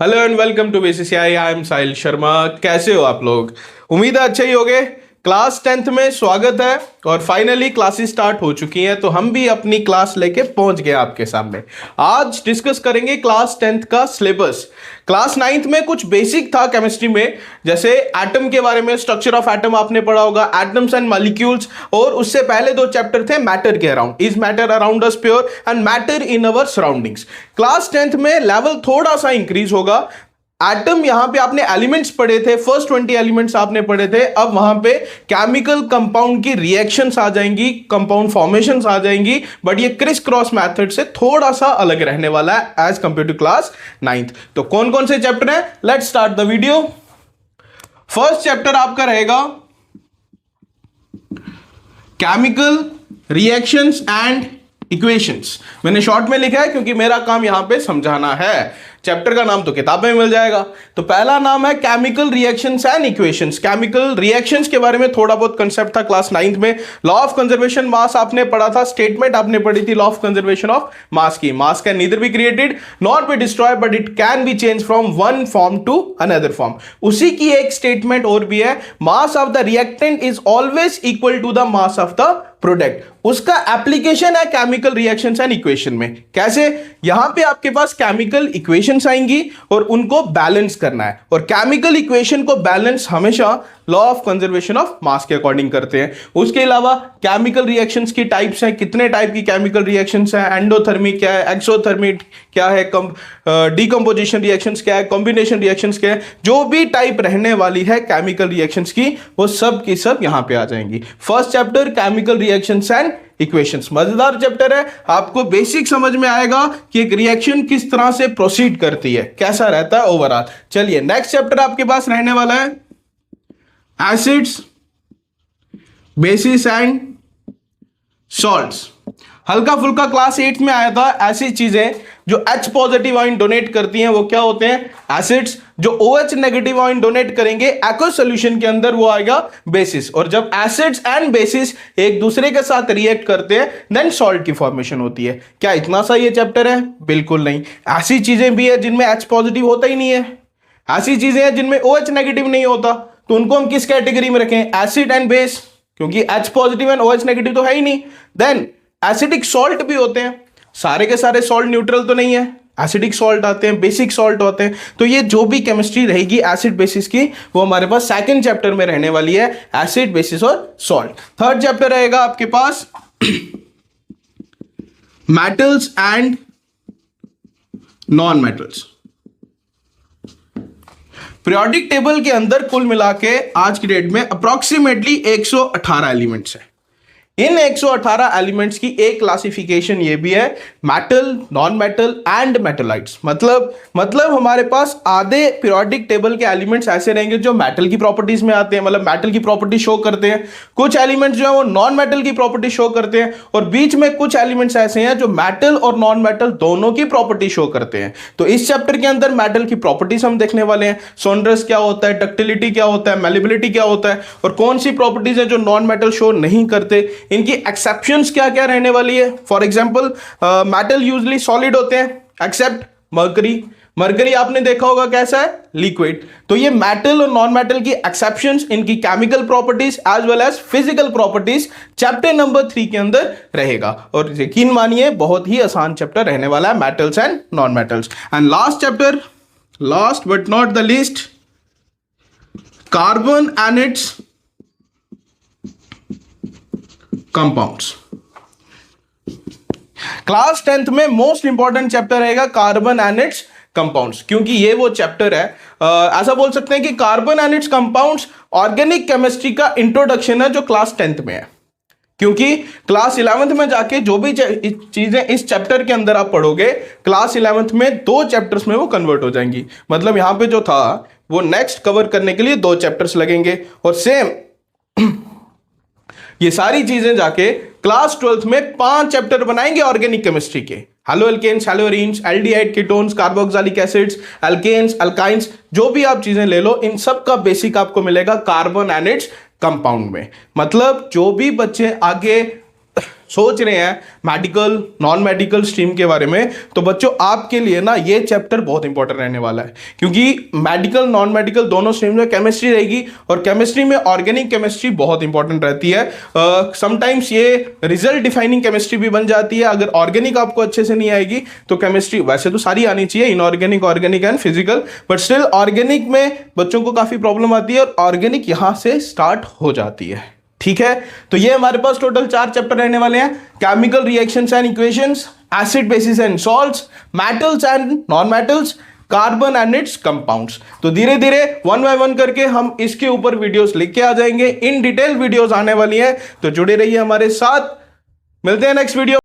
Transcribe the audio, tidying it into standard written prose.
Hello and welcome to BCCI. I am Sahil Sharma. कैसे हो आप लोग? उम्मीद है अच्छे ही होंगे। क्लास 10th में स्वागत है और फाइनली क्लासेस स्टार्ट हो चुकी हैं, तो हम भी अपनी क्लास लेके पहुंच गए आपके सामने। आज डिस्कस करेंगे क्लास 10th का सिलेबस। क्लास 9th में कुछ बेसिक था केमिस्ट्री में, जैसे एटम के बारे में, स्ट्रक्चर ऑफ एटम आपने पढ़ा होगा, एटम्स एंड मॉलिक्यूल्स, और उससे पहले दो चैप्टर थे मैटर के around, is matter around us pure and matter in our surroundings. Class 10th में लेवल थोड़ा सा इंक्रीज होगा। एटम यहां पे आपने एलिमेंट्स पढ़े थे, फर्स्ट 20 एलिमेंट्स आपने पढ़े थे, अब वहां पे केमिकल कंपाउंड की रिएक्शंस आ जाएंगी, कंपाउंड फॉर्मेशंस आ जाएंगी, बट ये क्रिस क्रॉस मेथड से थोड़ा सा अलग रहने वाला है as compare to class 9th। तो कौन कौन से चैप्टर हैं, let's start the video. First chapter आपका रहेगा केमिकल रिएक्शंस एंड इक्वेशंस। मैंने शॉर्ट में लिखा है क्योंकि मेरा काम यहां पे समझाना है। चैप्टर का नाम तो किताबें में मिल जाएगा। तो पहला नाम है chemical reactions and equations. Chemical reactions के बारे में थोड़ा बहुत कंसेप्ट था क्लास 9th में। लॉ ऑफ कंजर्वेशन मास आपने पढ़ा था, स्टेटमेंट आपने पढ़ी थी law of conservation of mass की। Mass can neither be created not be destroyed but it can be change from one form to another form. उसी की एक स्टेटमेंट और भी है, mass of the reactant is always equal to the mass of the product. उसका application है chemical reactions and equation में। कैसे? यहां पे आपके पास केमिकल इक्वेशंस आएंगी और उनको बैलेंस करना है, और केमिकल इक्वेशन को बैलेंस हमेशा लॉ ऑफ कंजर्वेशन ऑफ मास के अकॉर्डिंग करते हैं। उसके अलावा केमिकल रिएक्शंस की टाइप्स हैं, कितने टाइप की केमिकल रिएक्शंस हैं, एंडोथर्मिक क्या है, एक्सोथर्मिक क्या है, डीकंपोजिशन रिएक्शंस क्या है, कॉम्बिनेशन रिएक्शंस क्या है, जो भी टाइप रहने वाली है केमिकल रिएक्शंस की, वो सब की सब यहां पे आ जाएंगी। First chapter chemical reactions and equations, मजेदार चैप्टर है। आपको बेसिक समझ में आएगा कि एक रिएक्शन किस तरह से प्रोसीड करती है, कैसा रहता है ओवरऑल। चलिए नेक्स्ट चैप्टर आपके पास रहने वाला है एसिड्स, बेसिस एंड सॉल्ट्स। हल्का फुल्का क्लास 8 में आया था। ऐसी चीजें जो H पॉजिटिव आयन डोनेट करती हैं वो क्या होते हैं? एसिड्स। जो OH नेगेटिव आयन डोनेट करेंगे एक्वस सॉल्यूशन के अंदर वो आएगा बेसिस। और जब एसिड्स एंड बेसिस एक दूसरे के साथ रिएक्ट करते हैं देन सॉल्ट की फॉर्मेशन होती है। क्या इतना सा ये चैप्टर है? बिल्कुल नहीं। ऐसी चीजें भी है जिनमें H पॉजिटिव होता ही नहीं है, ऐसी चीजें हैं जिनमें OH नेगेटिव नहीं होता, तो उनको हम किस कैटेगरी में रखें? एसिड एंड बेस, क्योंकि H positive and OH negative तो है ही नहीं। देन एसिडिक सॉल्ट भी होते हैं, सारे के सारे सॉल्ट न्यूट्रल तो नहीं है, एसिडिक सॉल्ट आते हैं, बेसिक सॉल्ट होते हैं। तो ये जो भी केमिस्ट्री रहेगी एसिड बेसिस की, वो हमारे पास सेकंड चैप्टर में रहने वाली है, एसिड बेसिस और सॉल्ट। थर्ड चैप्टर रहेगा आपके पास metals and non metals. Periodic table के अंदर कुल मिला के आज की डेट में अप्रोक्सीमेटली 118 एलिमेंट्स हैं। इन 118 एलिमेंट्स की एक क्लासिफिकेशन ये भी है, मेटल, नॉन मेटल एंड मेटलाइट्स। मतलब हमारे पास आधे पीरियोडिक टेबल के एलिमेंट्स ऐसे रहेंगे जो मेटल की प्रॉपर्टीज में आते हैं, मतलब मेटल की प्रॉपर्टी शो करते हैं। कुछ एलिमेंट्स जो है वो नॉन मेटल की प्रॉपर्टी शो करते हैं, और बीच में कुछ एलिमेंट्स ऐसे हैं जो मेटल और नॉन मेटल दोनों की प्रॉपर्टी शो करते हैं। तो इस चैप्टर के अंदर मेटल की प्रॉपर्टीज हम देखने वाले हैं, सोंड्रस क्या होता है, डक्टिलिटी क्या होता है, मेलेबिलिटी क्या होता है, और कौन सी प्रॉपर्टीज है जो नॉन मेटल शो नहीं करते, इनकी एक्सेप्शंस क्या क्या रहने वाली है। For example metal usually solid होते हैं एक्सेप्ट मरकरी। मरकरी आपने देखा होगा कैसा है? लिक्विड। तो ये मेटल और नॉन मेटल की एक्सेप्शंस, इनकी chemical properties as well as physical properties chapter number 3 के अंदर रहेगा। और यकीन मानिए बहुत ही आसान चैप्टर रहने वाला है, metals and non metals. And last chapter, last but not the least, carbon and it's compounds. Class 10th में मोस्ट इंपॉर्टेंट चैप्टर रहेगा कार्बन एंड इट्स कंपाउंड्स, क्योंकि ये वो चैप्टर है, ऐसा बोल सकते हैं कि carbon and it's compounds organic chemistry का इंट्रोडक्शन है जो क्लास 10th में है। क्योंकि क्लास 11th में जाके जो भी चीजें इस चैप्टर के अंदर आप पढ़ोगे, क्लास 11th में 2 चैप्टर्स में वो कन्वर्ट हो जाएंगी। मतलब यहां पे जो था वो नेक्स्ट कवर करने के लिए 2 चैप्टर्स लगेंगे, और सेम ये सारी चीजें जाके क्लास 12th में 5 चैप्टर बनाएंगे ऑर्गेनिक केमिस्ट्री के। Haloalkanes, haloarenes, aldehyde, ketones, carboxylic acids, alkenes, alkynes, जो भी आप चीजें ले लो, इन सब का बेसिक आपको मिलेगा कार्बन एंड इट्स कंपाउंड में। मतलब जो भी बच्चे आगे सोच रहे हैं मेडिकल नॉन मेडिकल स्ट्रीम के बारे में, तो बच्चों आपके लिए ना ये चैप्टर बहुत इंपॉर्टेंट रहने वाला है, क्योंकि मेडिकल नॉन मेडिकल दोनों स्ट्रीम में केमिस्ट्री रहेगी, और केमिस्ट्री में ऑर्गेनिक केमिस्ट्री बहुत इंपॉर्टेंट रहती है। समटाइम्स ये रिजल्ट डिफाइनिंग केमिस्ट्री भी बन जाती है। अगर ऑर्गेनिक आपको अच्छे से नहीं आएगी तो केमिस्ट्री वैसे तो सारी आनी चाहिए, inorganic, organic and physical, but still organic में बच्चों को काफी प्रॉब्लम आती है और ऑर्गेनिक यहां से स्टार्ट हो जाती है। ठीक है, तो ये हमारे पास टोटल 4 चैप्टर रहने वाले हैं, chemical reactions and equations, acid basis and salts, metals and non metals, carbon and it's compounds. तो धीरे धीरे 1 बाय 1 करके हम इसके ऊपर वीडियोस लेके आ जाएंगे, इन डिटेल वीडियोस आने वाली हैं, तो जुड़े रहिए हमारे साथ। मिलते हैं नेक्स्ट वीडियो।